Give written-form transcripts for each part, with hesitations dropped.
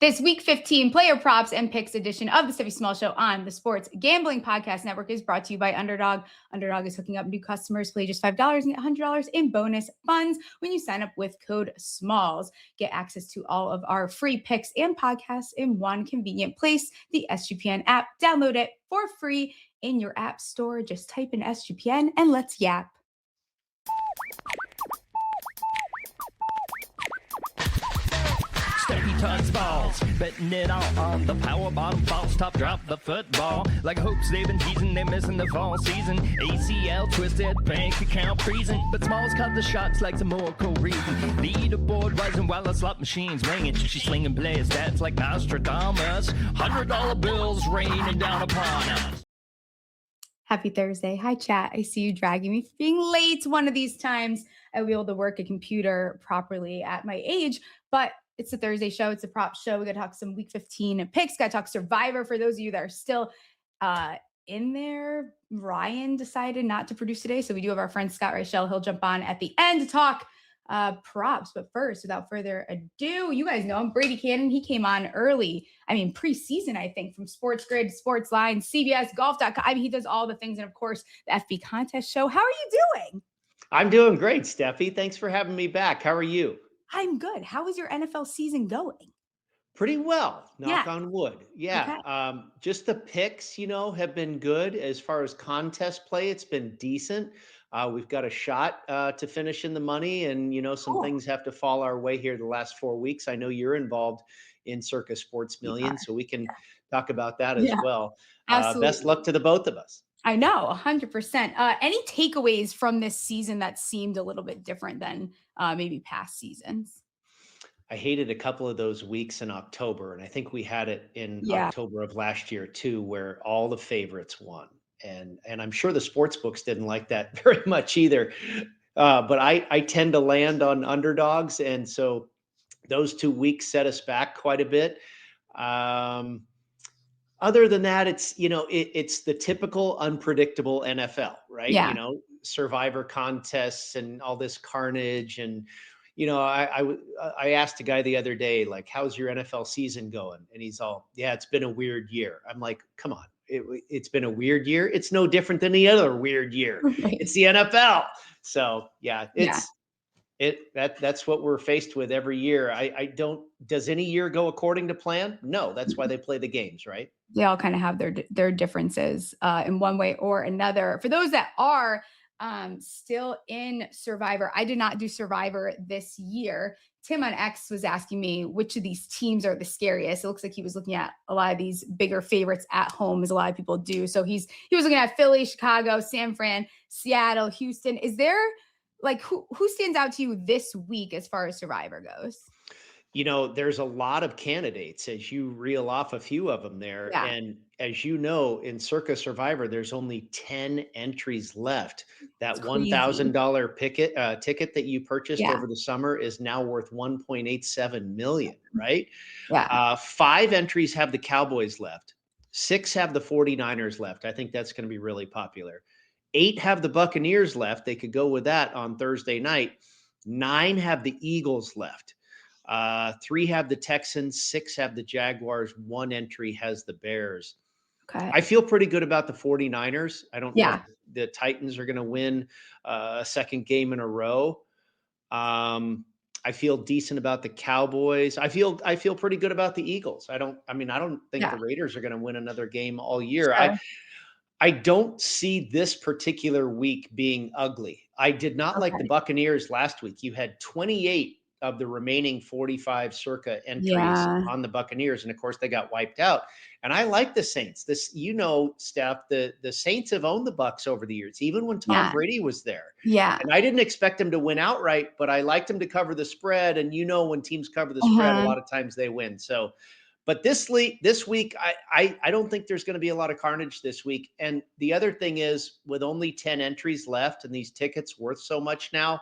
This Week 15 player props and picks edition of the Stephie Smalls Show on the Sports Gambling Podcast Network is brought to you by Underdog. Underdog is hooking up new customers. Play just $5 and get $100 in bonus funds when you sign up with code SMALLS. Get access to all of our free picks and podcasts in one convenient place, the SGPN app. Download it for free in your app store. Just type in SGPN and let's yap. Steady touch balls, betting it all on the power bottom false top drop the football. Like hopes they've been teasing, they're missing the fall season. ACL twisted, bank account freezing, but Smalls caught the shots like some Oracle reason. Leaderboard rising while the slot machine's ringing. She's slinging player stats like Nostradamus. $100 bills raining down upon us. Happy Thursday. Hi, chat. I see you dragging me for being late. One of these times I'll be able to work a computer properly at my age, but it's a Thursday show. It's a prop show. We got to talk some Week 15 picks. Got to talk Survivor for those of you that are still in there. Ryan decided not to produce today, so we do have our friend Scott Reiche. He'll jump on at the end to talk props. But first, without further ado, you guys know him, Brady Kannon. He came on early. I mean, preseason, I think, from Sports Grid, Sports Line, CBS, Golf.com. I mean, he does all the things. And of course, the FB contest show. How are you doing? I'm doing great, Steffi. Thanks for having me back. How are you? I'm good. How is your NFL season going? Pretty well, knock on wood. Yeah. Okay. Just the picks, have been good. As far as contest play, it's been decent. We've got a shot to finish in the money, and, some things have to fall our way here the last 4 weeks. I know you're involved in Circa Million, so we can talk about that as well. Absolutely. Best luck to the both of us. I know, 100%. Any takeaways from this season that seemed a little bit different than maybe past seasons? I hated a couple of those weeks in October, and I think we had it in October of last year too, where all the favorites won. And I'm sure the sports books didn't like that very much either. But I tend to land on underdogs, and so those 2 weeks set us back quite a bit. Other than that, it's the typical unpredictable NFL, right? Yeah. Survivor contests and all this carnage. And, I asked a guy the other day, like, how's your NFL season going? And he's all, yeah, it's been a weird year. I'm like, come on, it's been a weird year. It's no different than the other weird year. Right. It's the NFL. So that's what we're faced with every year. Does any year go according to plan? No, that's why they play the games, right? They all kind of have their differences in one way or another. For those that are still in Survivor, I did not do Survivor this year. Tim on X was asking me which of these teams are the scariest. It looks like he was looking at a lot of these bigger favorites at home, as a lot of people do. So he was looking at Philly, Chicago, San Fran, Seattle, Houston. Is there who stands out to you this week as far as Survivor goes? There's a lot of candidates as you reel off a few of them there. Yeah. And as you know, in Circa Survivor, there's only 10 entries left. That $1,000 ticket that you purchased over the summer is now worth $1.87 million, right? Yeah. 5 entries have the Cowboys left. 6 have the 49ers left. I think that's going to be really popular. 8 have the Buccaneers left. They could go with that on Thursday night. 9 have the Eagles left. 3 have the Texans, 6 have the Jaguars, 1 entry has the Bears. Okay. I feel pretty good about the 49ers. I don't know if the Titans are going to win a second game in a row. I feel decent about the Cowboys. I feel pretty good about the Eagles. I don't think the Raiders are going to win another game all year. Sure. I don't see this particular week being ugly. I did not like the Buccaneers last week. You had 28 of the remaining 45 Circa entries on the Buccaneers. And of course they got wiped out. And I like the Saints. Steph, the Saints have owned the Bucs over the years, even when Tom Brady was there. Yeah. And I didn't expect them to win outright, but I liked them to cover the spread. And when teams cover the spread, a lot of times they win. So, but this week, I don't think there's going to be a lot of carnage this week. And the other thing is, with only 10 entries left and these tickets worth so much now,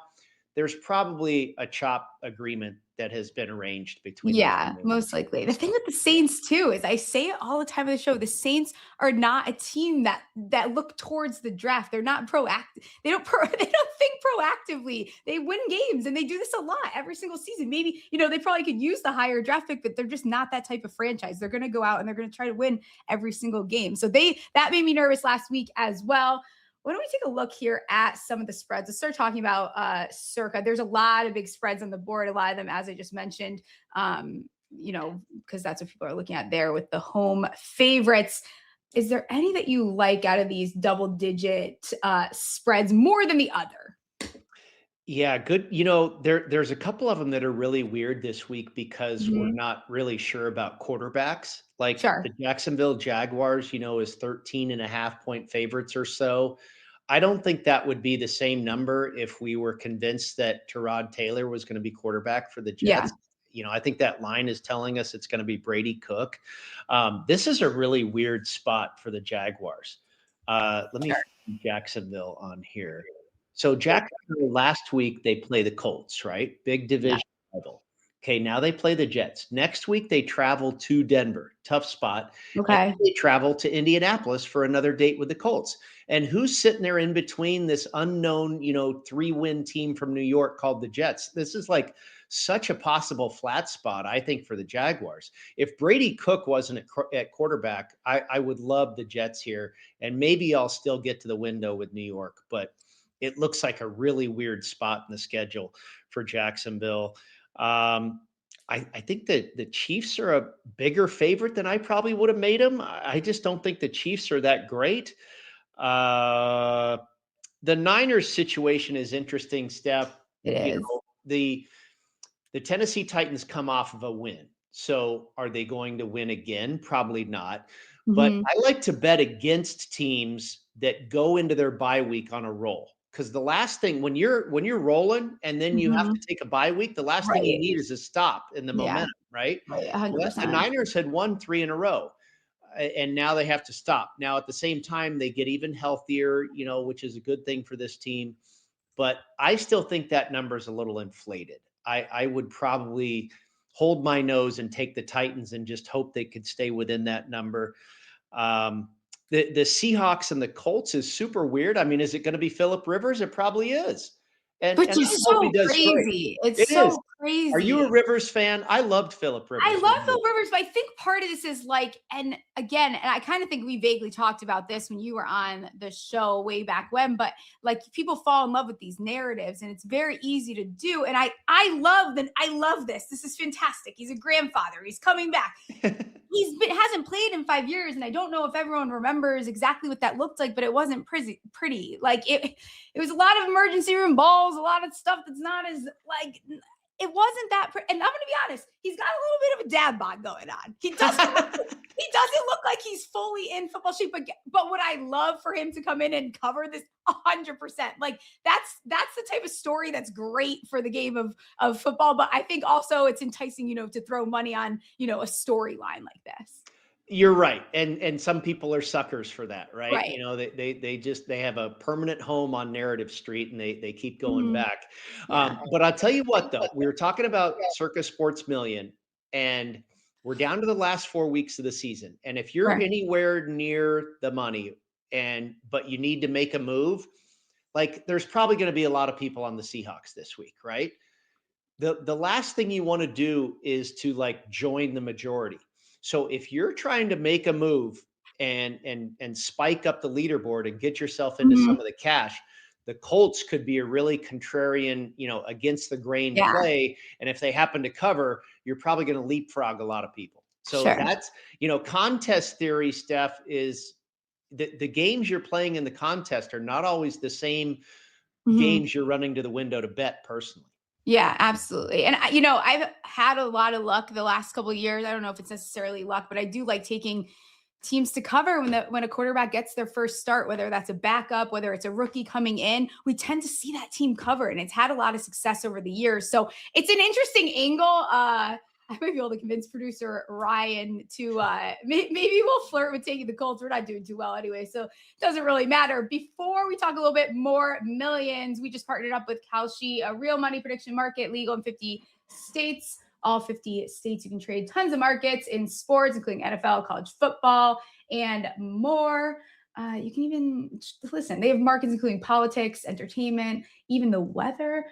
there's probably a chop agreement that has been arranged between the Yeah, family. most likely. The thing with the Saints too is I say it all the time on the show. The Saints are not a team that look towards the draft. They're not proactive. They don't think proactively. They win games and they do this a lot every single season. Maybe, they probably could use the higher draft pick, but they're just not that type of franchise. They're going to go out and they're going to try to win every single game. So that made me nervous last week as well. Why don't we take a look here at some of the spreads? Let's start talking about Circa. There's a lot of big spreads on the board, a lot of them, as I just mentioned, because that's what people are looking at there with the home favorites. Is there any that you like out of these double-digit spreads more than the other? Yeah, good. There's a couple of them that are really weird this week because we're not really sure about quarterbacks. Like the Jacksonville Jaguars, is 13.5-point favorites or so. I don't think that would be the same number if we were convinced that Tyrod Taylor was going to be quarterback for the Jets. I think that line is telling us it's going to be Brady Cook. This is a really weird spot for the Jaguars. Let me see Jacksonville on here. So Jacksonville last week, they play the Colts, right? Big division rival. Okay, now they play the Jets. Next week, they travel to Denver. Tough spot. Okay. And they travel to Indianapolis for another date with the Colts. And who's sitting there in between this unknown, 3-win team from New York called the Jets? This is like such a possible flat spot, I think, for the Jaguars. If Brady Cook wasn't at quarterback, I would love the Jets here. And maybe I'll still get to the window with New York. But it looks like a really weird spot in the schedule for Jacksonville. I think that the Chiefs are a bigger favorite than I probably would have made them. I just don't think the Chiefs are that great. The Niners situation is interesting, Steph. It is. The Tennessee Titans come off of a win. So are they going to win again? Probably not. But I like to bet against teams that go into their bye week on a roll. Because the last thing when you're rolling and then you have to take a bye week, the last thing you need is a stop in the momentum, right? Right, 100%. The Niners had won 3 in a row, and now they have to stop. Now at the same time, they get even healthier, which is a good thing for this team. But I still think that number is a little inflated. I would probably hold my nose and take the Titans and just hope they could stay within that number. The Seahawks and the Colts is super weird. I mean, is it going to be Phillip Rivers? It probably is. Which is so crazy. It's so crazy. Are you a Rivers fan? I loved Phillip Rivers. I love Phillip Rivers, but I think part of this is and I kind of think we vaguely talked about this when you were on the show way back when, but people fall in love with these narratives and it's very easy to do. And I love this. This is fantastic. He's a grandfather. He's coming back. Hasn't played in 5 years. And I don't know if everyone remembers exactly what that looked like, but it wasn't pretty. It was a lot of emergency room balls, a lot of stuff that's not as it wasn't that and I'm going to be honest, he's got a little bit of a dad bod going on. He doesn't look like he's fully in football shape, but would I love for him to come in and cover this 100%? That's the type of story that's great for the game of football. But I think also it's enticing, to throw money on, a storyline like this. You're right. And some people are suckers for that, right? Right. They have a permanent home on Narrative Street and they keep going back. But I'll tell you what, though, we were talking about Circa Sports Million and we're down to the last 4 weeks of the season. And if you're anywhere near the money but you need to make a move, there's probably going to be a lot of people on the Seahawks this week, right? The last thing you want to do is to join the majority. So if you're trying to make a move and spike up the leaderboard and get yourself into some of the cash, the Colts could be a really contrarian, against the grain play. And if they happen to cover, you're probably going to leapfrog a lot of people. So that's, contest theory, Steph, is the games you're playing in the contest are not always the same games you're running to the window to bet personally. Yeah, absolutely. And, I've had a lot of luck the last couple of years. I don't know if it's necessarily luck, but I do like taking teams to cover when a quarterback gets their first start, whether that's a backup, whether it's a rookie coming in. We tend to see that team cover, and it's had a lot of success over the years. So it's an interesting angle. I might be able to convince producer Ryan to maybe we'll flirt with taking the Colts. We're not doing too well anyway, so it doesn't really matter. Before we talk a little bit more millions, we just partnered up with Kalshi, a real money prediction market, legal in 50 states. All 50 states, you can trade tons of markets in sports, including NFL, college football, and more. You can even listen. They have markets including politics, entertainment, even the weather.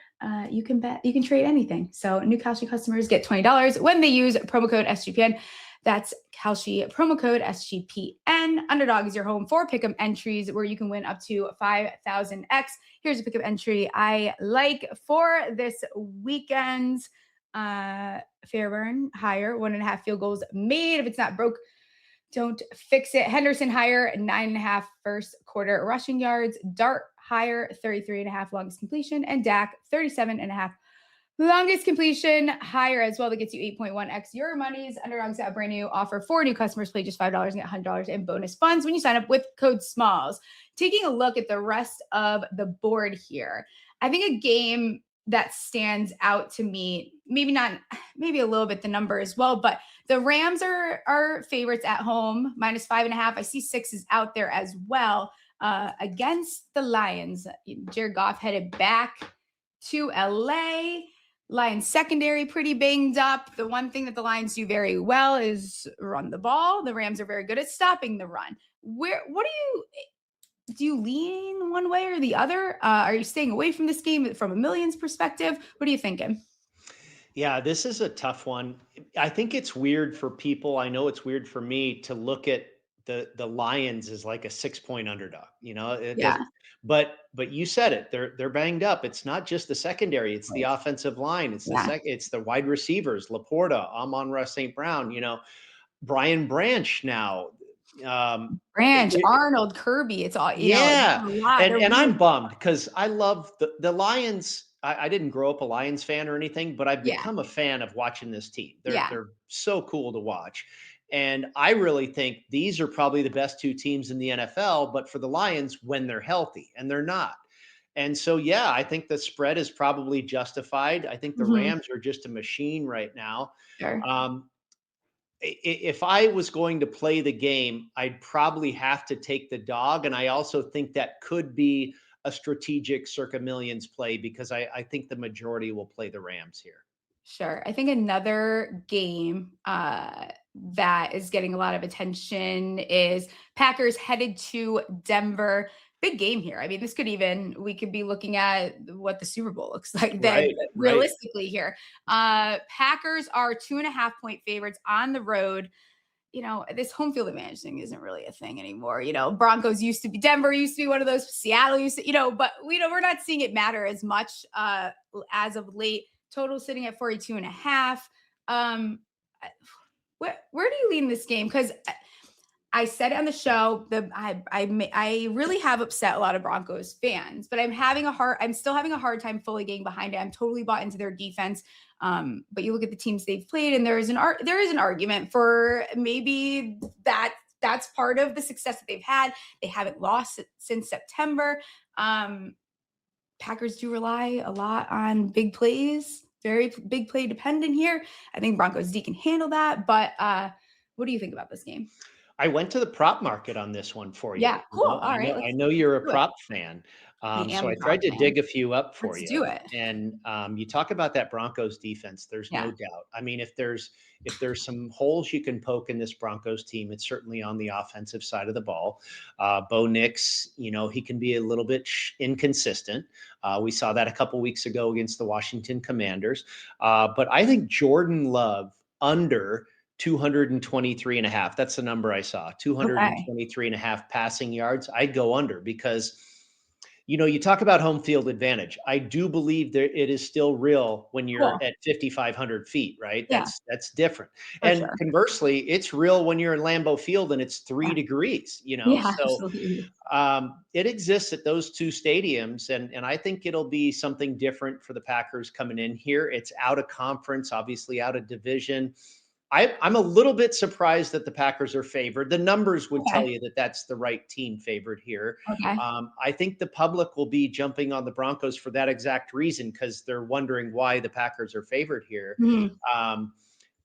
You can trade anything. So new Kalshi customers get $20 when they use promo code SGPN. That's Kalshi promo code SGPN. Underdog is your home for pick'em entries where you can win up to 5,000x. Here's a pick'em entry I like for this weekend. Fairburn higher, 1.5 field goals made. If it's not broke, don't fix it. Henderson higher, 9.5 first quarter rushing yards. Dart higher, 33.5 longest completion. And Dak, 37.5 longest completion higher as well. That gets you 8.1x your monies. Underdog's got a brand new offer for new customers. Play just $5 and get $100 in bonus funds when you sign up with code SMALLS. Taking a look at the rest of the board here, I think a game that stands out to me, maybe a little bit the number as well, but the Rams are favorites at home, -5.5. I see 6 is out there as well against the Lions. Jared Goff headed back to LA. Lions secondary pretty banged up. The one thing that the Lions do very well is run the ball. The Rams are very good at stopping the run. Do you lean one way or the other? Are you staying away from this game from a millions perspective? What are you thinking? Yeah, this is a tough one. I think it's weird for people. I know it's weird for me to look at the Lions as like a 6-point underdog. But you said it. They're banged up. It's not just the secondary. It's the offensive line. It's it's the wide receivers. Laporta, Amon-Ra St. Brown. Brian Branch now. Arnold, Kirby. It's all and I'm bummed because I love the Lions. I didn't grow up a Lions fan or anything, but I've become a fan of watching this team. They're so cool to watch. And I really think these are probably the best 2 teams in the NFL, but for the Lions when they're healthy, and they're not. And so, I think the spread is probably justified. I think the Rams are just a machine right now. Sure. If I was going to play the game, I'd probably have to take the dog. And I also think that could be a strategic Circa Millions play because I think the majority will play the Rams here. Sure. I think another game that is getting a lot of attention is Packers headed to Denver. Big game here. I mean, we could be looking at what the Super Bowl looks like then realistically here. Packers are 2.5-point favorites on the road. This home field advantage thing isn't really a thing anymore. Broncos Denver used to be one of those, Seattle used to, but we're not seeing it matter as much as of late. Total sitting at 42.5. Where do you lean this game? Because I said it on the show, I really have upset a lot of Broncos fans, but I'm still having a hard time fully getting behind it. I'm totally bought into their defense. But you look at the teams they've played, and there is an argument for maybe that's part of the success that they've had. They haven't lost since September. Packers do rely a lot on big plays, very big play dependent here. I think Broncos D can handle that. But what do you think about this game? I went to the prop market on this one for you. Yeah, cool. All right. I know you're a prop fan. So I tried to dig a few up for you. Let's do it. And you talk about that Broncos defense. There's no doubt. I mean, if there's some holes you can poke in this Broncos team, it's certainly on the offensive side of the ball. Bo Nix, he can be a little bit inconsistent. We saw that a couple weeks ago against the Washington Commanders. But I think Jordan Love under 223.5. That's the number I saw. 223.5 passing yards. I'd go under because, you talk about home field advantage. I do believe that it is still real when you're at 5,500 feet, right? That's different. And conversely, it's real when you're in Lambeau Field and it's 3 degrees, so it exists at those 2 stadiums. And I think it'll be something different for the Packers coming in here. It's out of conference, obviously out of division. I'm a little bit surprised that the Packers are favored. The numbers would tell you that that's the right team favored here. I think the public will be jumping on the Broncos for that exact reason because they're wondering why the Packers are favored here.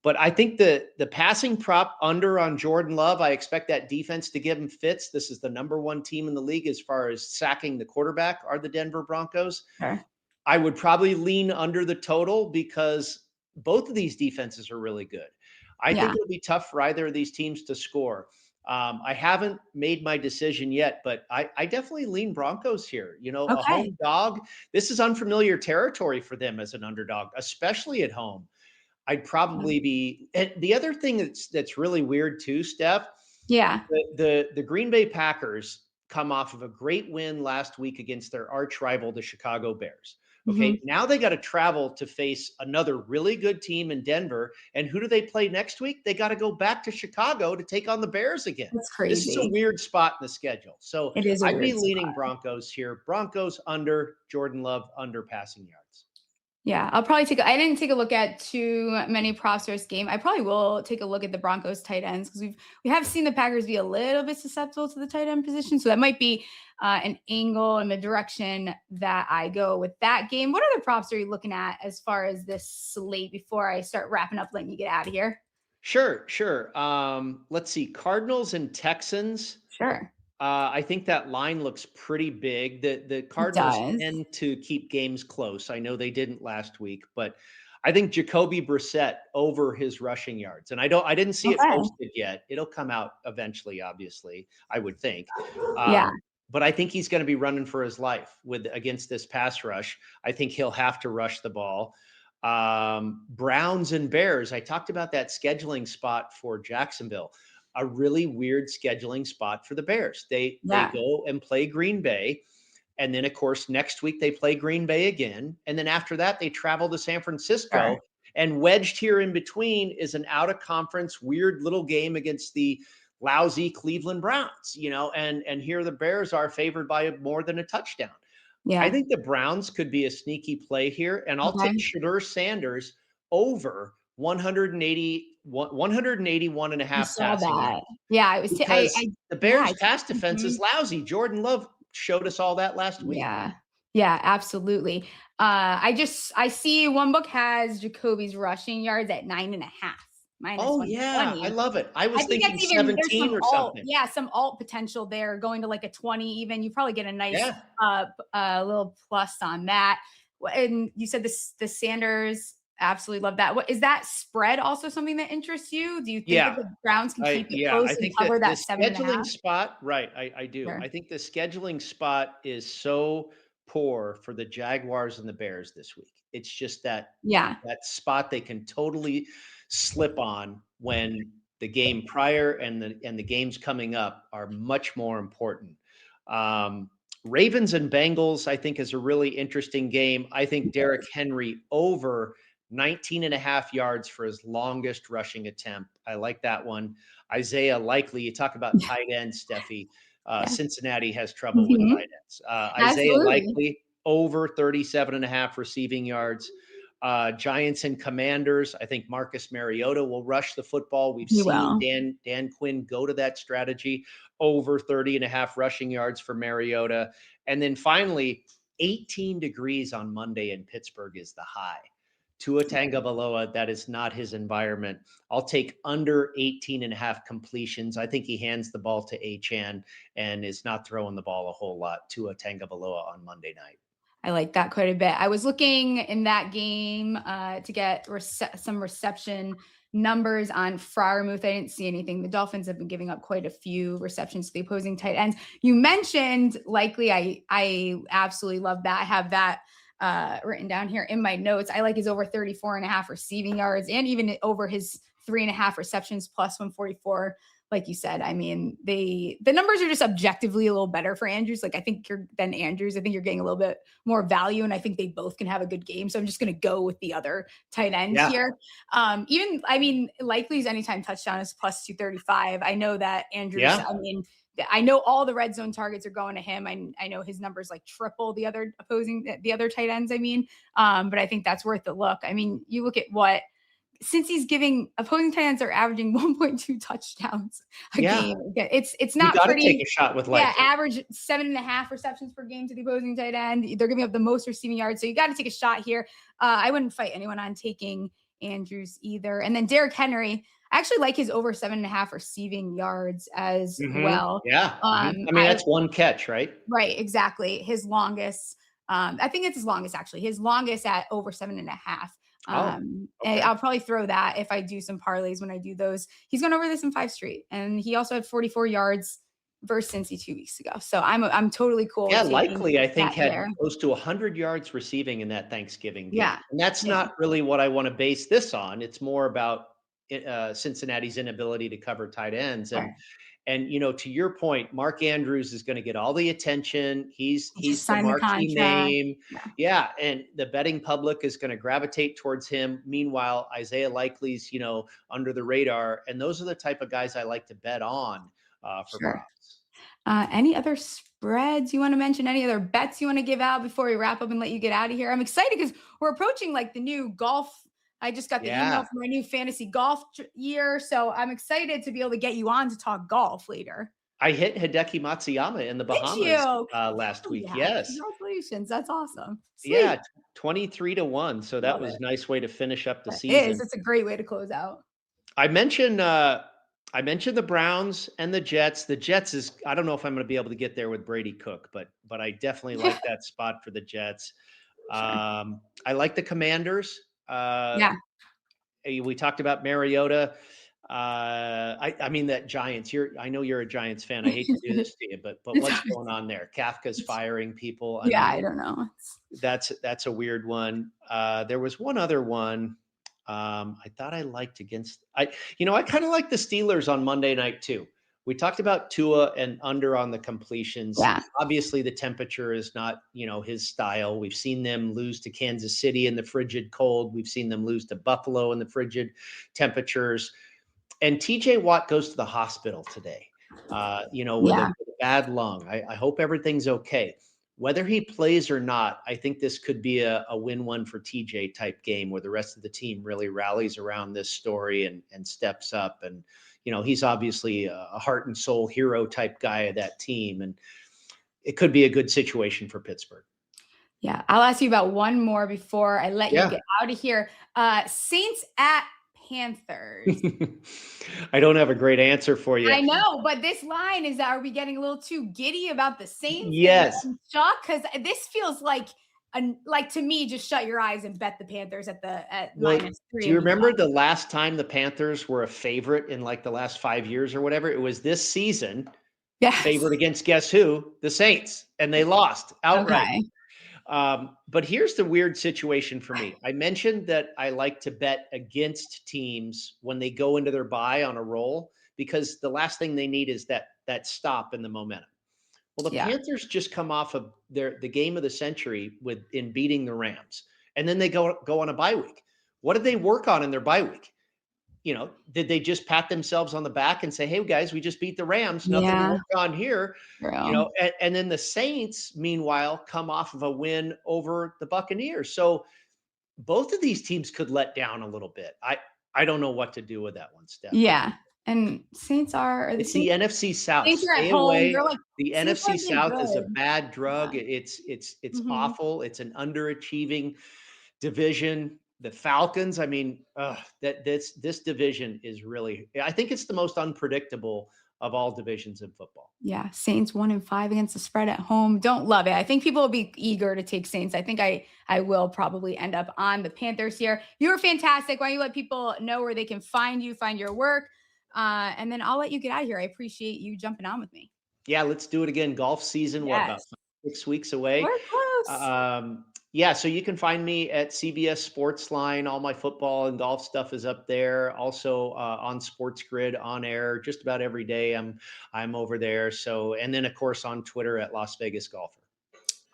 But I think the passing prop under on Jordan Love, I expect that defense to give him fits. This is the number one team in the league as far as sacking the quarterback are the Denver Broncos. Sure. I would probably lean under the total because both of these defenses are really good. I think it'll be tough for either of these teams to score. I haven't made my decision yet, but I definitely lean Broncos here. You know, a home dog. This is unfamiliar territory for them as an underdog, especially at home. I'd probably be. And the other thing that's really weird too, Steph. Yeah. The Green Bay Packers come off of a great win last week against their arch rival, the Chicago Bears. Okay, now they got to travel to face another really good team in Denver. And who do they play next week? They got to go back to Chicago to take on the Bears again. That's crazy. This is a weird spot in the schedule. So it is I'd be leaning Broncos here. Broncos under, Jordan Love under passing yards. Yeah, I'll probably I didn't take a look at too many props for this game. I probably will take a look at the Broncos tight ends because we have seen the Packers be a little bit susceptible to the tight end position. So that might be an angle in the direction that I go with that game. What other props are you looking at as far as this slate before I start wrapping up, letting you get out of here? Sure. Let's see. Cardinals and Texans. Sure. I think that line looks pretty big. The Cardinals tend to keep games close. I know they didn't last week, but I think Jacoby Brissett over his rushing yards. And I didn't see it posted yet. It'll come out eventually, obviously, I would think. But I think he's going to be running for his life against this pass rush. I think he'll have to rush the ball. Browns and Bears. I talked about that scheduling spot for Jacksonville. A really weird scheduling spot for the Bears. They go and play Green Bay. And then, of course, next week they play Green Bay again. And then after that, they travel to San Francisco. Sure. And wedged here in between is an out-of-conference weird little game against the lousy Cleveland Browns, you know, and here the Bears are favored by more than a touchdown. Yeah. I think the Browns could be a sneaky play here. And I'll take Shedeur Sanders over 181 and a half passing yards. Yeah, it was the Bears pass defense is lousy. Jordan Love showed us all that last week. Yeah, absolutely. I see one book has Jacoby's rushing yards at 9.5. Oh yeah, I love it. I was thinking 17 or something. Yeah, some alt potential there, going to like a 20 even. You probably get a nice little plus on that. And you said the Sanders. Absolutely love that. What is that spread also something that interests you? Do you think that the Browns can keep it close and cover that 7.5? Scheduling spot, right? I do. Sure. I think the scheduling spot is so poor for the Jaguars and the Bears this week. It's just that that spot they can totally slip on when the game prior and the games coming up are much more important. Ravens and Bengals, I think, is a really interesting game. I think Derrick Henry over 19 and a half yards for his longest rushing attempt. I like that one. Isaiah Likely, you talk about tight ends, Stephie. Cincinnati has trouble with tight ends. Isaiah Likely over 37 and a half receiving yards. Giants and Commanders. I think Marcus Mariota will rush the football. We've seen Dan Quinn go to that strategy, over 30 and a half rushing yards for Mariota. And then finally, 18 degrees on Monday in Pittsburgh is the high. Tua Tagovailoa, that is not his environment. I'll take under 18 and a half completions. I think he hands the ball to Achane and is not throwing the ball a whole lot. Tua Tagovailoa on Monday night. I like that quite a bit. I was looking in that game to get some reception numbers on Freiermuth. I didn't see anything. The Dolphins have been giving up quite a few receptions to the opposing tight ends. You mentioned Likely. I absolutely love that. I have that written down here in my notes. I like his over 34 and a half receiving yards and even over his 3.5 receptions plus 144. Like you said, I mean, the numbers are just objectively a little better for Andrews. Like I think you're getting a little bit more value, and I think they both can have a good game. So I'm just going to go with the other tight end here. Likely's anytime touchdown is plus 235. I know that Andrews. Yeah. I know all the red zone targets are going to him. I know his numbers like triple the other tight ends. But I think that's worth a look. I mean, you look at since he's giving opposing tight ends are averaging 1.2 touchdowns a game. It's not pretty. Take a shot with Likely. Average 7.5 receptions per game to the opposing tight end. They're giving up the most receiving yards. So you got to take a shot here. I wouldn't fight anyone on taking Andrews either. And then Derrick Henry, I actually like his over 7.5 receiving yards as well. Yeah. I mean, that's one catch, right? Right, exactly. His longest, I think it's his longest actually. His longest at over 7.5. And I'll probably throw that if I do some parlays when I do those. He's gone over this in 5 straight, and he also had 44 yards versus Cincy 2 weeks ago. So I'm totally cool. Yeah, likely I think had close to 100 yards receiving in that Thanksgiving game. Yeah, and that's not really what I want to base this on. It's more about Cincinnati's inability to cover tight ends. And to your point, Mark Andrews is going to get all the attention. He's the marquee name. Yeah. And the betting public is going to gravitate towards him. Meanwhile, Isaiah Likely's, under the radar. And those are the type of guys I like to bet on for props. Any other spreads you want to mention? Any other bets you want to give out before we wrap up and let you get out of here? I'm excited because we're approaching like the new golf. I just got the email for my new fantasy golf year. So I'm excited to be able to get you on to talk golf later. I hit Hideki Matsuyama in the Bahamas last week. Yes. Congratulations. That's awesome. Sweet. Yeah. 23-1. So that was a nice way to finish up the season. It's a great way to close out. I mentioned the Browns and the Jets. The Jets is, I don't know if I'm going to be able to get there with Brady Cook, but I definitely like that spot for the Jets. I like the Commanders. We talked about Mariota. I mean that Giants. I know you're a Giants fan. I hate to do this to you, but what's going on there? Kafka's firing people. I don't know. That's a weird one. There was one other one. I thought I liked against. I kind of like the Steelers on Monday night too. We talked about Tua and under on the completions. Yeah. Obviously, the temperature is not, his style. We've seen them lose to Kansas City in the frigid cold. We've seen them lose to Buffalo in the frigid temperatures. And TJ Watt goes to the hospital today, with a bad lung. I hope everything's okay. Whether he plays or not, I think this could be a win-one for TJ type game where the rest of the team really rallies around this story and steps up. And, he's obviously a heart and soul hero type guy of that team. And it could be a good situation for Pittsburgh. Yeah. I'll ask you about one more before I let you get out of here. Saints at Panthers. I don't have a great answer for you. I know, but this line is, are we getting a little too giddy about the Saints? Yes. Shock, because this feels like to me, just shut your eyes and bet the Panthers at -3. Do you remember the last time the Panthers were a favorite in like the last 5 years or whatever? It was this season. Favorite against guess who? The Saints, and they lost outright. Okay. But here's the weird situation for me. I mentioned that I like to bet against teams when they go into their bye on a roll, because the last thing they need is that stop in the momentum. Well, the Panthers just come off of the game of the century in beating the Rams, and then they go on a bye week. What did they work on in their bye week? Did they just pat themselves on the back and say, "Hey guys, we just beat the Rams, nothing to work on here"? And then the Saints, meanwhile, come off of a win over the Buccaneers. So both of these teams could let down a little bit. I don't know what to do with that one, Steph. Yeah. And Saints it's the NFC South. Stay away. The NFC South is a bad drug. Yeah. It's awful. It's an underachieving division. The Falcons, I mean, this division is really, I think it's the most unpredictable of all divisions in football. Yeah. Saints 1-5 against the spread at home. Don't love it. I think people will be eager to take Saints. I think I will probably end up on the Panthers here. You were fantastic. Why don't you let people know where they can find you, find your work? And then I'll let you get out of here. I appreciate you jumping on with me. Yeah, let's do it again. Golf season, about 6 weeks away? We're close. So you can find me at CBS Sportsline. All my football and golf stuff is up there. Also on Sports Grid on air just about every day. I'm over there. So, and then of course on Twitter at Las Vegas Golfer.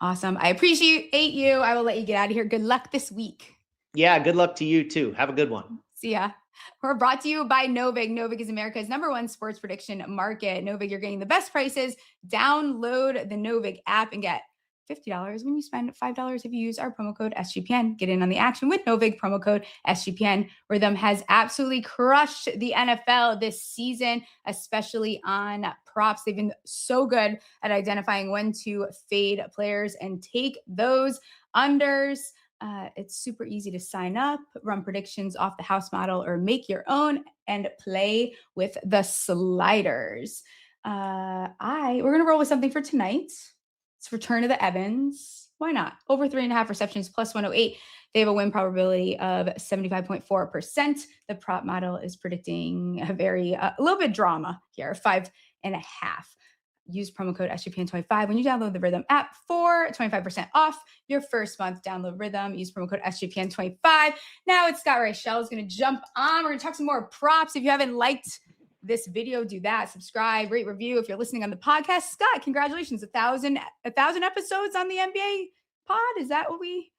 Awesome. I appreciate you. I will let you get out of here. Good luck this week. Yeah, good luck to you too. Have a good one. See ya. We're brought to you by Novig. Novig is America's #1 sports prediction market. Novig, you're getting the best prices. Download the Novig app and get $50 when you spend $5 if you use our promo code SGPN. Get in on the action with Novig, promo code SGPN. Rhythm has absolutely crushed the NFL this season, especially on props. They've been so good at identifying when to fade players and take those unders. It's super easy to sign up, run predictions off the house model, or make your own and play with the sliders. We're gonna roll with something for tonight. It's Return of the Evans. Why not? Over 3.5 receptions plus 108. They have a win probability of 75.4%. The prop model is predicting a little bit drama here, 5.5. Use promo code SGPN25 when you download the Rhythm app for 25% off your first month. Download Rhythm, use promo code SGPN25. Now it's Scott Reiche is going to jump on. We're going to talk some more props. If you haven't liked this video, do that. Subscribe, rate, review. If you're listening on the podcast, Scott, congratulations. 1,000 episodes on the NBA pod. Is that what we...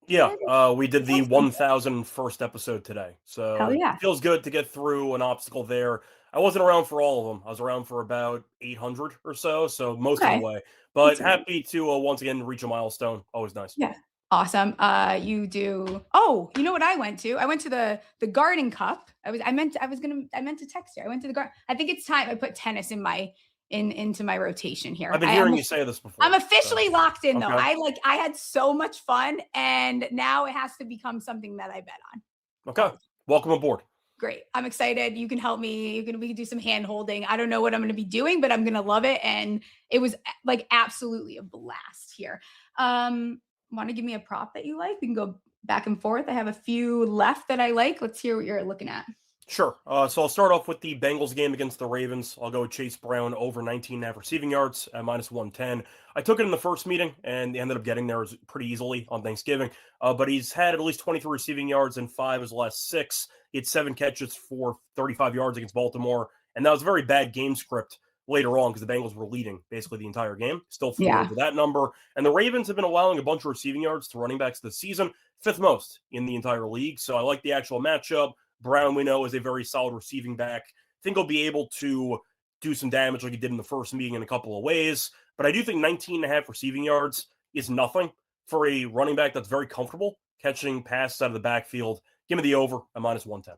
Yeah, we did the 1,001st episode today. So Hell yeah. It feels good to get through an obstacle there. I wasn't around for all of them. I was around for about 800 or so most of the way. But happy to once again reach a milestone. Always nice. Yeah. Awesome. You do. Oh, you know what I went to? I went to the Garden Cup. I meant to text you. I went to the garden. I think it's time I put tennis into my rotation here. I've been hearing you say this before. I'm officially locked in though. I had so much fun, and now it has to become something that I bet on. Okay. Welcome aboard. Great. I'm excited. You can help me. We can do some hand holding. I don't know what I'm going to be doing, but I'm going to love it. And it was like absolutely a blast here. Want to give me a prop that you like? We can go back and forth. I have a few left that I like. Let's hear what you're looking at. Sure. So I'll start off with the Bengals game against the Ravens. I'll go with Chase Brown over 19.5 receiving yards at minus 110. I took it in the first meeting and ended up getting there pretty easily on Thanksgiving. But he's had at least 23 receiving yards in 5 of his last 6. He had 7 catches for 35 yards against Baltimore. And that was a very bad game script later on because the Bengals were leading basically the entire game. Still flew over that number. And the Ravens have been allowing a bunch of receiving yards to running backs this season, 5th most in the entire league. So I like the actual matchup. Brown, we know, is a very solid receiving back. I think he'll be able to do some damage like he did in the first meeting in a couple of ways. But I do think 19.5 receiving yards is nothing for a running back that's very comfortable catching passes out of the backfield. Give me the over at minus 110.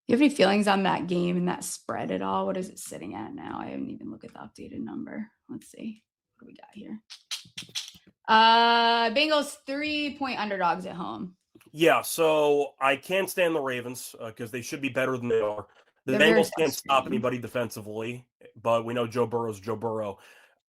You have any feelings on that game and that spread at all? What is it sitting at now? I haven't even looked at the updated number. Let's see. What do we got here? Bengals 3-point underdogs at home. Yeah, so I can't stand the Ravens because they should be better than they are. The Bengals can't stop anybody defensively, but we know Joe Burrow's Joe Burrow.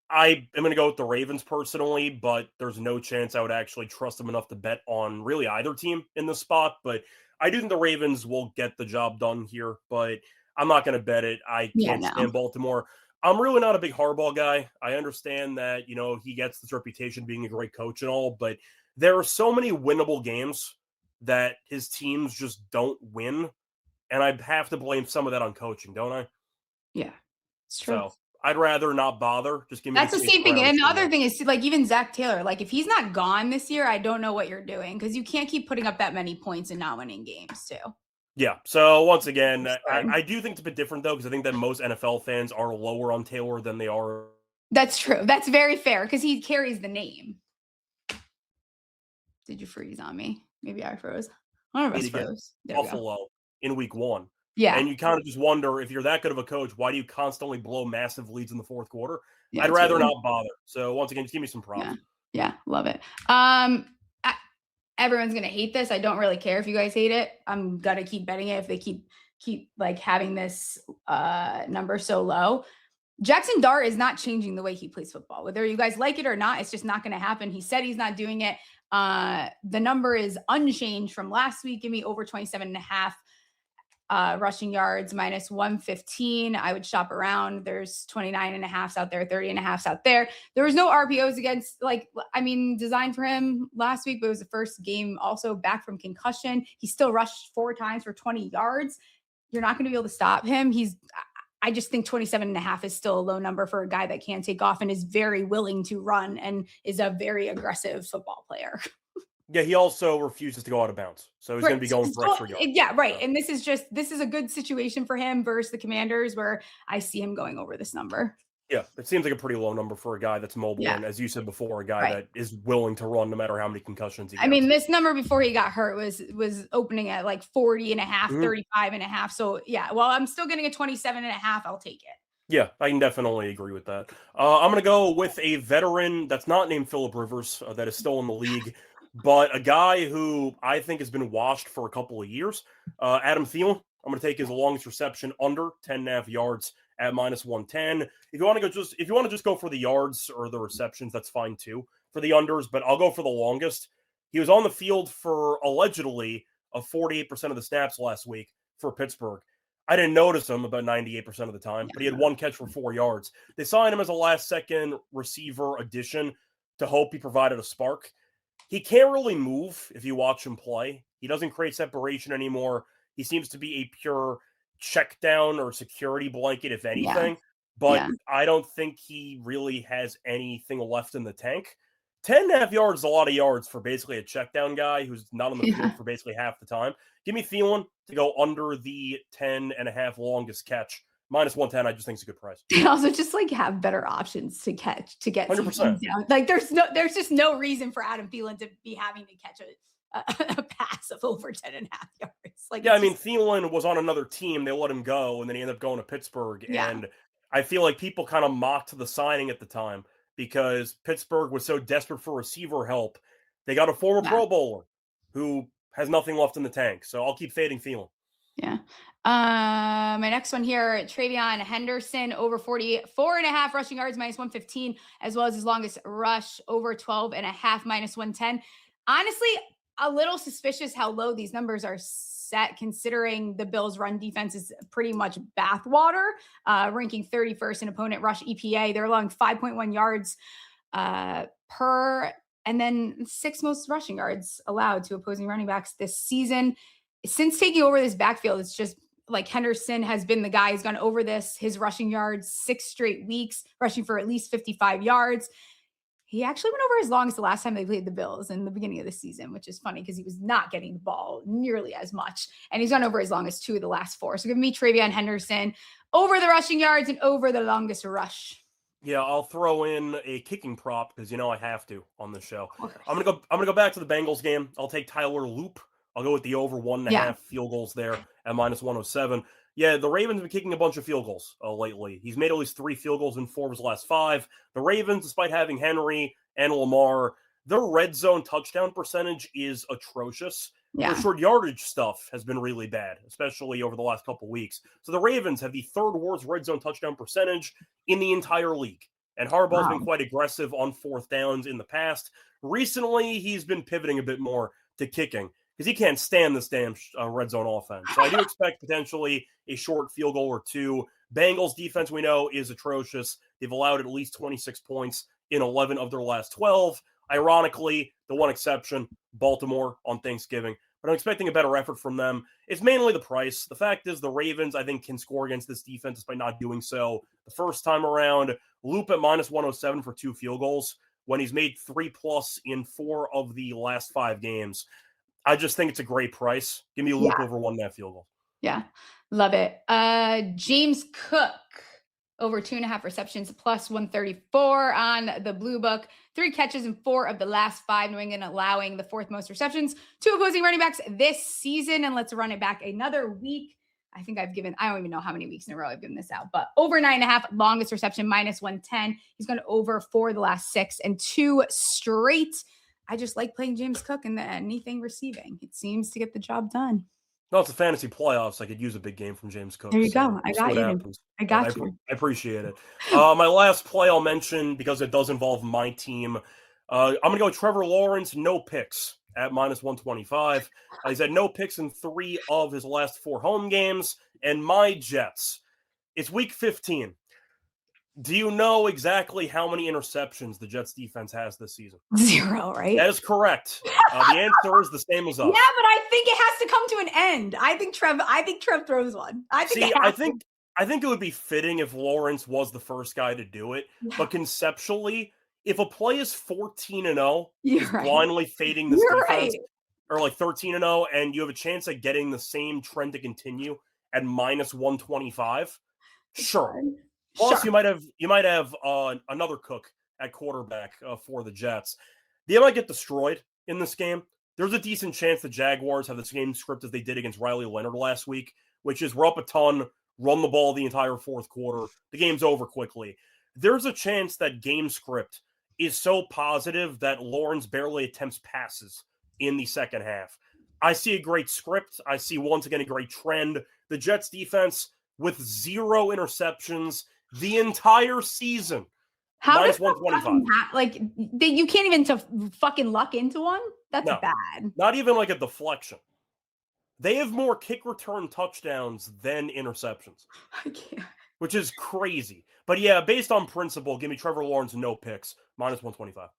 I am going to go with the Ravens personally, but there's no chance I would actually trust them enough to bet on really either team in this spot. But I do think the Ravens will get the job done here, but I'm not going to bet it. I can't stand Baltimore. I'm really not a big Harbaugh guy. I understand that, he gets this reputation being a great coach and all, but there are so many winnable games that his teams just don't win. And I have to blame some of that on coaching, don't I? Yeah, it's true. So I'd rather not bother. Just give me. That's the same thing. And the other thing is like even Zach Taylor, like if he's not gone this year, I don't know what you're doing because you can't keep putting up that many points and not winning games too. Yeah. So once again, I do think it's a bit different though, because I think that most NFL fans are lower on Taylor than they are. That's true. That's very fair because he carries the name. Did you freeze on me? Maybe I froze. One of us froze. Buffalo in week 1. Yeah. And you kind of just wonder if you're that good of a coach, why do you constantly blow massive leads in the fourth quarter? Yeah, I'd rather not bother. So once again, just give me some props. Yeah. Love it. Everyone's going to hate this. I don't really care if you guys hate it. I'm going to keep betting it if they keep like having this number so low. Jackson Dart is not changing the way he plays football. Whether you guys like it or not, it's just not going to happen. He said he's not doing it. The number is unchanged from last week. Give me over 27.5 rushing yards, minus 115. I would shop around. There's 29.5s out there, 30.5s out there. There was no RPOs designed for him last week, but it was the first game also back from concussion. He still rushed 4 times for 20 yards. You're not going to be able to stop him. I just think 27.5 is still a low number for a guy that can take off and is very willing to run and is a very aggressive football player. Yeah, he also refuses to go out of bounds. So he's going to be going for extra yards. Yeah, right. And this is a good situation for him versus the Commanders where I see him going over this number. Yeah, it seems like a pretty low number for a guy that's mobile. Yeah. And as you said before, a guy that is willing to run no matter how many concussions he gets. I mean, this number before he got hurt was opening at like 40.5, 35.5. So yeah, well, I'm still getting a 27.5. I'll take it. Yeah, I can definitely agree with that. I'm going to go with a veteran that's not named Phillip Rivers that is still in the league. But a guy who I think has been washed for a couple of years, Adam Thielen. I'm going to take his longest reception under 10.5 yards at -110. If you want to just go for the yards or the receptions, that's fine too for the unders. But I'll go for the longest. He was on the field for allegedly 48% of the snaps last week for Pittsburgh. I didn't notice him about 98% of the time, but he had one catch for 4 yards. They signed him as a last-second receiver addition to hope he provided a spark. He can't really move if you watch him play. He doesn't create separation anymore. He seems to be a pure check down or security blanket, if anything. But I don't think he really has anything left in the tank. 10.5 yards is a lot of yards for basically a check down guy who's not on the field for basically half the time. Give me Thielen to go under the 10.5 longest catch. -110, I just think it's a good price. And also just like have better options to get 100%. down. Like there's just no reason for Adam Thielen to be having to catch a pass of over 10.5 yards. Like, yeah, I mean, Thielen was on another team. They let him go, and then he ended up going to Pittsburgh. Yeah. And I feel like people kind of mocked the signing at the time because Pittsburgh was so desperate for receiver help. They got a former Pro Bowler who has nothing left in the tank. So I'll keep fading Thielen. Yeah. My next one here, Travion Henderson over 44.5 rushing yards, -115, as well as his longest rush over 12.5, -110. Honestly, a little suspicious how low these numbers are set, considering the Bills' run defense is pretty much bathwater, ranking 31st in opponent rush EPA. They're allowing 5.1 yards per, and then 6th most rushing yards allowed to opposing running backs this season. Since taking over this backfield, it's just like Henderson has been the guy who's gone over his rushing yards 6 straight weeks, rushing for at least 55 yards. He actually went over his longest the last time they played the Bills in the beginning of the season, which is funny because he was not getting the ball nearly as much. And he's gone over his longest 2 of the last 4. So give me Travion Henderson over the rushing yards and over the longest rush. Yeah, I'll throw in a kicking prop because I have to on the show. I'm gonna go back to the Bengals game. I'll take Tyler Loop. I'll go with the over 1.5 field goals there at -107. Yeah, the Ravens have been kicking a bunch of field goals lately. He's made at least 3 field goals in 4 of his last 5. The Ravens, despite having Henry and Lamar, their red zone touchdown percentage is atrocious. Their short yardage stuff has been really bad, especially over the last couple weeks. So the Ravens have the 3rd worst red zone touchdown percentage in the entire league. And Harbaugh's been quite aggressive on 4th downs in the past. Recently, he's been pivoting a bit more to kicking because he can't stand this damn red zone offense. So I do expect potentially a short field goal or 2. Bengals defense, we know, is atrocious. They've allowed at least 26 points in 11 of their last 12. Ironically, the one exception, Baltimore on Thanksgiving. But I'm expecting a better effort from them. It's mainly the price. The fact is the Ravens, I think, can score against this defense despite not doing so the first time around. Loop at -107 for 2 field goals when he's made 3+ in 4 of the last 5 games. I just think it's a great price. Give me a Loop over 1.5 field goal. Yeah, love it. James Cook over 2.5 receptions, +134 on the Blue Book. 3 catches in 4 of the last 5. New England allowing the 4th most receptions to opposing running backs this season. And let's run it back another week. I think I don't even know how many weeks in a row I've given this out, but over 9.5, longest reception, -110. He's gone over 4 of the last 6 and 2 straight. I just like playing James Cook in anything receiving. It seems to get the job done. No, it's a fantasy playoffs. I could use a big game from James Cook. There you go. I got you. I appreciate it. My last play I'll mention, because it does involve my team. I'm going to go Trevor Lawrence, no picks at -125. He's had no picks in 3 of his last 4 home games. And my Jets, it's week 15. Do you know exactly how many interceptions the Jets defense has this season? 0, right? That is correct. The answer is the same as us. Yeah, but I think it has to come to an end. I think Trev throws one. I think it would be fitting if Lawrence was the first guy to do it. Yeah. But conceptually, if a play is 14-0, is blindly fading this defense, or like 13-0, and you have a chance at getting the same trend to continue at -125, sure. Plus, you might have another Cook at quarterback for the Jets. They might get destroyed in this game. There's a decent chance the Jaguars have the same script as they did against Riley Leonard last week, which is we're up a ton, run the ball the entire 4th quarter. The game's over quickly. There's a chance that game script is so positive that Lawrence barely attempts passes in the second half. I see a great script. I see once again a great trend. The Jets defense with 0 interceptions the entire season. How does -125. You can't even fucking luck into one? That's No, bad. Not even like a deflection. They have more kick return touchdowns than interceptions. I can't. Which is crazy. But yeah, based on principle, give me Trevor Lawrence no picks, -125.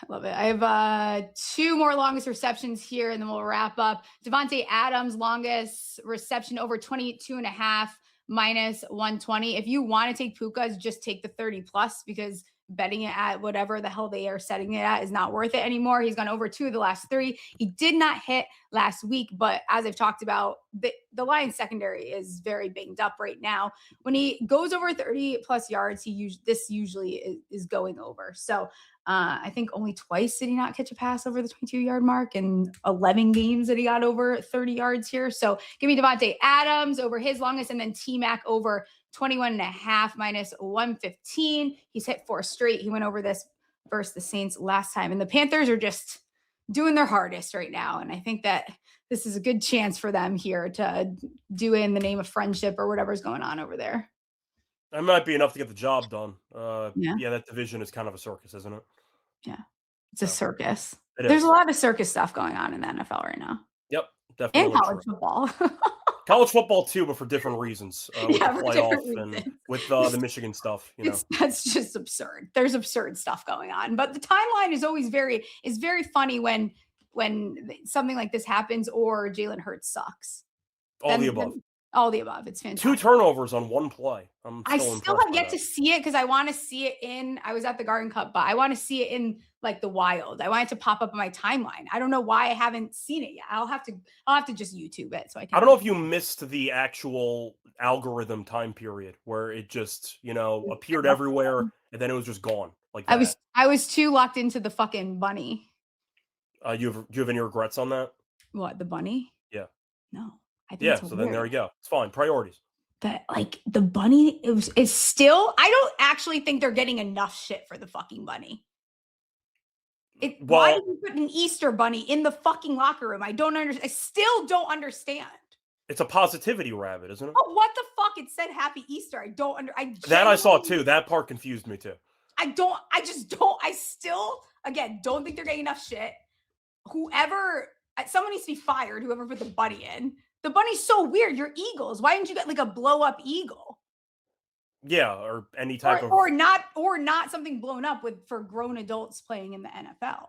I love it. I have 2 more longest receptions here, and then we'll wrap up. Devontae Adams, longest reception over 22.5, -120. If you want to take Puka's, just take the 30+ because betting it at whatever the hell they are setting it at is not worth it anymore. He's gone over 2 of the last 3. He did not hit last week, but as I've talked about, the Lions secondary is very banged up right now. When he goes over 30+ yards, this usually is going over. So I think only twice did he not catch a pass over the 22-yard mark, and 11 games that he got over 30 yards here. So give me Devontae Adams over his longest, and then T-Mac over 21.5, -115. He's hit 4 straight. He went over this versus the Saints last time. And the Panthers are just doing their hardest right now. And I think that this is a good chance for them here to do it in the name of friendship or whatever's going on over there. That might be enough to get the job done. Yeah, that division is kind of a circus, isn't it? Yeah, it's a circus. There's a lot of circus stuff going on in the NFL right now. Yep, definitely. And college football. College football too, but for different reasons. With the playoff and reasons. with the Michigan stuff. That's just absurd. There's absurd stuff going on, but the timeline is always very funny when something like this happens or Jalen Hurts sucks. All the above. All the above. It's fantastic. 2 turnovers on 1 play. I still have yet to see it because I want to see it I was at the Garden Cup, but I want to see it in like the wild. I want it to pop up on my timeline. I don't know why I haven't seen it yet. I'll have to just YouTube it so I can. I don't know if you missed the actual algorithm time period where it just, appeared everywhere and then it was just gone. Like that. I was too locked into the fucking bunny. Do you have any regrets on that? What, the bunny? Yeah. No. I think so then there you go. It's fine. Priorities. But like the bunny is still, I don't actually think they're getting enough shit for the fucking bunny. Why did you put an Easter bunny in the fucking locker room? I don't understand. I still don't understand. It's a positivity rabbit, isn't it? Oh, what the fuck? It said Happy Easter. I saw too. That part confused me too. I still, again, don't think they're getting enough shit. Someone needs to be fired, whoever put the bunny in. The bunny's so weird. You're Eagles. Why didn't you get like a blow up eagle? Yeah, or any type of or not something blown up for grown adults playing in the NFL.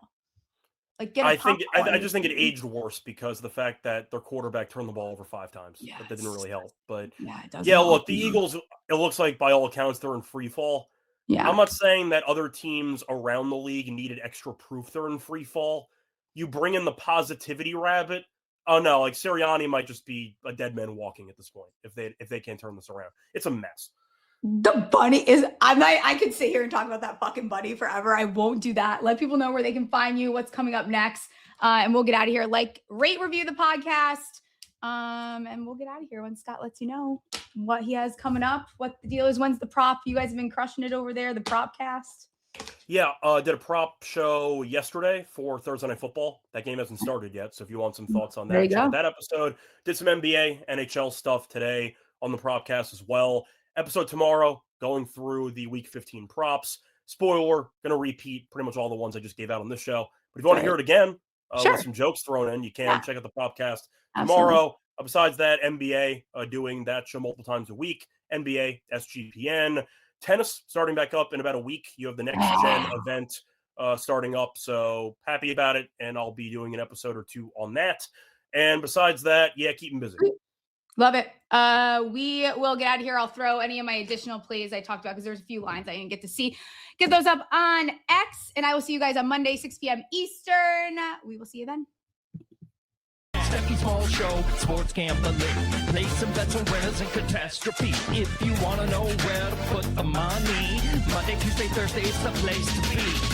Like I just think it aged worse because of the fact that their quarterback turned the ball over 5 times. Yeah, that didn't really help. But it doesn't. Yeah, look, the Eagles, it looks like by all accounts they're in free fall. Yeah. I'm not saying that other teams around the league needed extra proof they're in free fall. You bring in the positivity rabbit. Oh no, like Sirianni might just be a dead man walking at this point if they can't turn this around. It's a mess. The bunny is I could sit here and talk about that fucking bunny forever. I won't do that. Let people know where they can find you, what's coming up next. And we'll get out of here. Rate, review the podcast. And we'll get out of here when Scott lets you know what he has coming up, what the deal is, when's the prop. You guys have been crushing it over there, the prop cast. Yeah, did a prop show yesterday for Thursday Night Football. That game hasn't started yet, so if you want some thoughts on that, check out that episode. Did some NBA, NHL stuff today on the propcast as well. Episode tomorrow, going through the Week 15 props. Spoiler, going to repeat pretty much all the ones I just gave out on this show. But if you want to hear it again, with some jokes thrown in, you can check out the propcast tomorrow. Besides that, NBA, doing that show multiple times a week. NBA, SGPN. Tennis starting back up in about a week. You have the next gen event starting up, so happy about it, and I'll be doing an episode or 2 on that. And besides that, keep them busy. Love it. We will get out of here. I'll throw any of my additional plays I talked about because there's a few lines I didn't get to see. Get those up on X, and I will see you guys on Monday, 6 p.m. Eastern. We will see you then. Stephie Smalls Show, sports gambling, play some bets on winners and catastrophe. If you want to know where to put the money, Monday, Tuesday, Thursday is the place to be.